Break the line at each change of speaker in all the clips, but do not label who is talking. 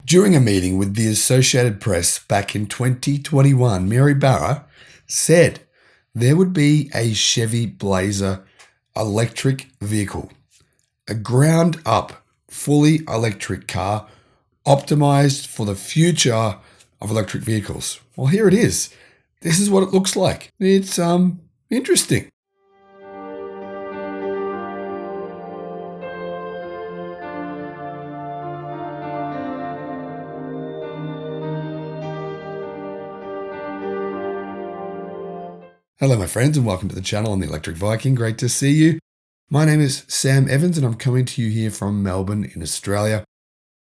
During a meeting with the Associated Press back in 2021, Mary Barra said there would be a Chevy Blazer electric vehicle, a ground-up, fully electric car optimized for the future of electric vehicles. Well, here it is. This is what it looks like. It's interesting. Hello, my friends, and welcome to the channel on the Electric Viking. Great to see you. My name is Sam Evans, and I'm coming to you here from Melbourne in Australia.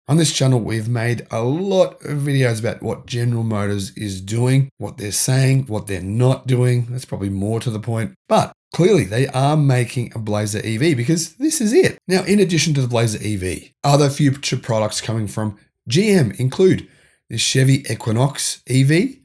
On this channel, we've made a lot of videos about what General Motors is doing, what they're saying, what they're not doing. That's probably more to the point. But clearly, they are making a Blazer EV because this is it. Now, in addition to the Blazer EV, other future products coming from GM include the Chevy Equinox EV,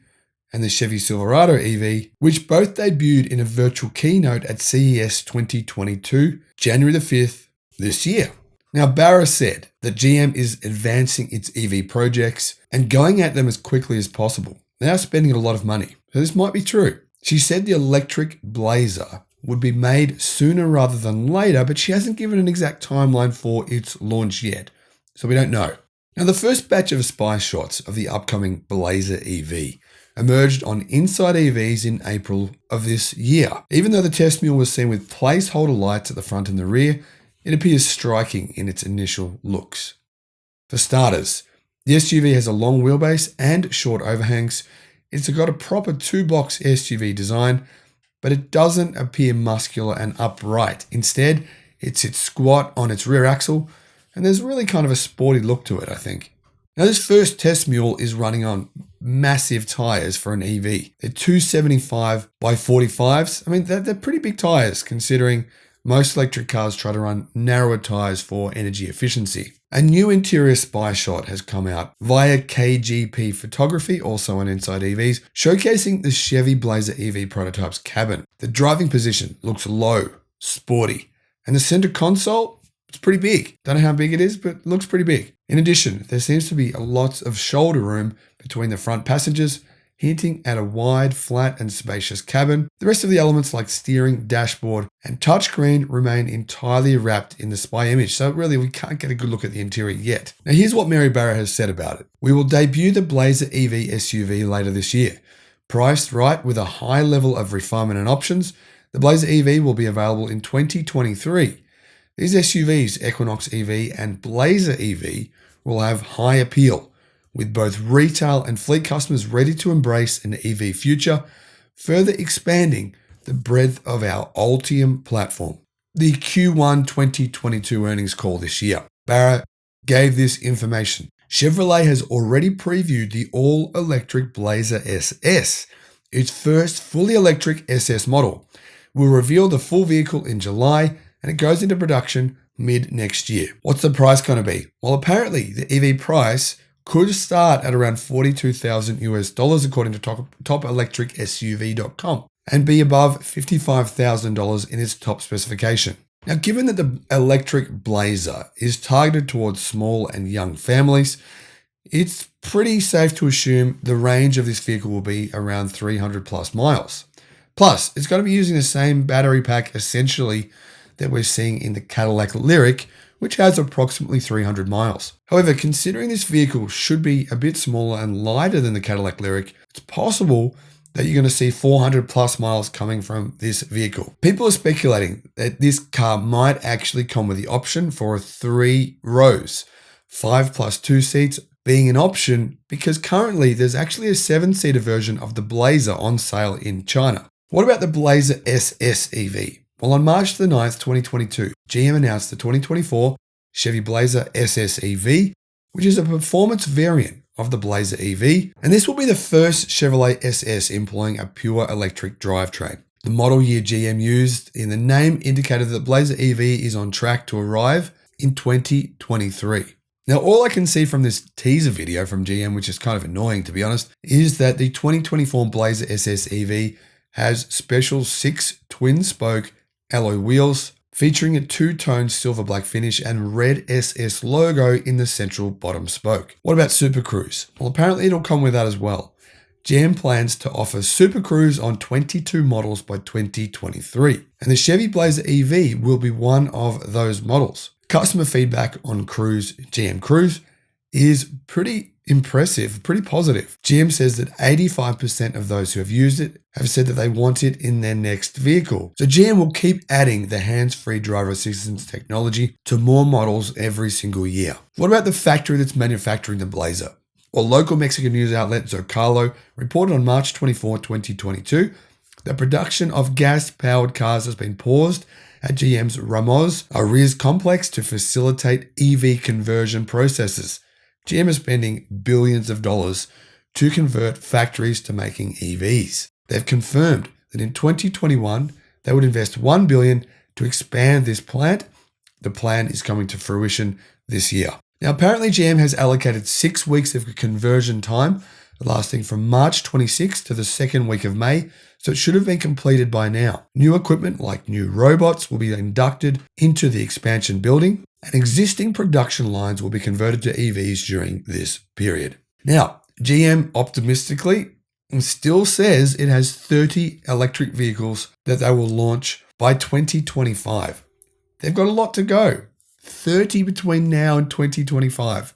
and the Chevy Silverado EV, which both debuted in a virtual keynote at CES 2022, January the 5th this year. Now, Barra said that GM is advancing its EV projects and going at them as quickly as possible. They are spending a lot of money, so this might be true. She said the electric Blazer would be made sooner rather than later, but she hasn't given an exact timeline for its launch yet, so we don't know. Now, the first batch of spy shots of the upcoming Blazer EV emerged on InsideEVs in April of this year. Even though the test mule was seen with placeholder lights at the front and the rear, it appears striking in its initial looks. For starters, the SUV has a long wheelbase and short overhangs. It's got a proper two-box SUV design, but it doesn't appear muscular and upright. Instead, it sits squat on its rear axle, and there's really kind of a sporty look to it, I think. Now, this first test mule is running on massive tires for an EV. They're 275 by 45s. I mean, they're pretty big tires considering most electric cars try to run narrower tires for energy efficiency. A new interior spy shot has come out via KGP Photography, also on InsideEVs, showcasing the Chevy Blazer EV prototype's cabin. The driving position looks low, sporty, and the center console, it's pretty big. Don't know how big it is, but it looks pretty big. In addition, there seems to be lots of shoulder room between the front passengers, hinting at a wide, flat, and spacious cabin. The rest of the elements like steering, dashboard, and touchscreen remain entirely wrapped in the spy image, so really we can't get a good look at the interior yet. Now, here's what Mary Barra has said about it. We will debut the Blazer EV SUV later this year. Priced right with a high level of refinement and options, the Blazer EV will be available in 2023. These SUVs, Equinox EV and Blazer EV, will have high appeal, with both retail and fleet customers ready to embrace an EV future, further expanding the breadth of our Ultium platform. The Q1 2022 earnings call this year, Barra gave this information. Chevrolet has already previewed the all-electric Blazer SS, its first fully electric SS model. We'll reveal the full vehicle in July, and it goes into production mid next year. What's the price going to be? Well, apparently the EV price could start at around $42,000 US according to topelectricsUV.com and be above $55,000 in its top specification. Now, given that the electric Blazer is targeted towards small and young families, it's pretty safe to assume the range of this vehicle will be around 300 plus miles. Plus, it's going to be using the same battery pack essentially that we're seeing in the Cadillac Lyriq, which has approximately 300 miles. However, considering this vehicle should be a bit smaller and lighter than the Cadillac Lyriq, it's possible that you're going to see 400 plus miles coming from this vehicle. People are speculating that this car might actually come with the option for 3 rows, 5 plus 2 seats being an option because currently there's actually a 7-seater version of the Blazer on sale in China. What about the Blazer SSEV? Well, on March the 9th, 2022, GM announced the 2024 Chevy Blazer SSEV, which is a performance variant of the Blazer EV, and this will be the first Chevrolet SS employing a pure electric drivetrain. The model year GM used in the name indicated that the Blazer EV is on track to arrive in 2023. Now, all I can see from this teaser video from GM, which is kind of annoying to be honest, is that the 2024 Blazer SS EV has special 6 twin-spoke alloy wheels, featuring a two-tone silver-black finish and red SS logo in the central bottom spoke. What about Super Cruise? Well, apparently it'll come with that as well. GM plans to offer Super Cruise on 22 models by 2023, and the Chevy Blazer EV will be one of those models. Customer feedback on GM Cruise is pretty impressive, pretty positive. GM says that 85% of those who have used it have said that they want it in their next vehicle. So GM will keep adding the hands-free driver assistance technology to more models every single year. What about the factory that's manufacturing the Blazer? Well, local Mexican news outlet Zocalo reported on March 24, 2022, that production of gas-powered cars has been paused at GM's Ramos Ariz complex to facilitate EV conversion processes. GM is spending billions of dollars to convert factories to making EVs. They've confirmed that in 2021, they would invest $1 billion to expand this plant. The plan is coming to fruition this year. Now, apparently GM has allocated 6 weeks of conversion time, lasting from March 26 to the second week of May, so it should have been completed by now. New equipment like new robots will be inducted into the expansion building, and existing production lines will be converted to EVs during this period. Now, GM optimistically still says it has 30 electric vehicles that they will launch by 2025. They've got a lot to go. 30 between now and 2025.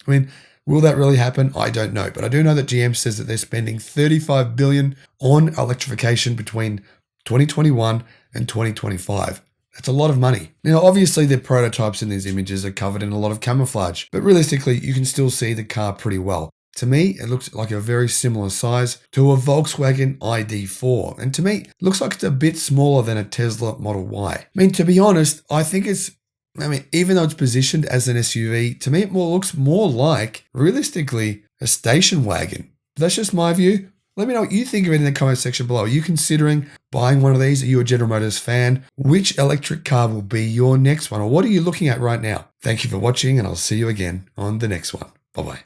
I mean, will that really happen? I don't know. But I do know that GM says that they're spending $35 billion on electrification between 2021 and 2025. That's a lot of money. Now, obviously, the prototypes in these images are covered in a lot of camouflage, but realistically, you can still see the car pretty well. To me, it looks like a very similar size to a Volkswagen ID4. And to me, it looks like it's a bit smaller than a Tesla Model Y. I mean, to be honest, even though it's positioned as an SUV, to me it looks more like, realistically, a station wagon. That's just my view. Let me know what you think of it in the comment section below. Are you considering buying one of these? Are you a General Motors fan? Which electric car will be your next one? Or what are you looking at right now? Thank you for watching, and I'll see you again on the next one. Bye-bye.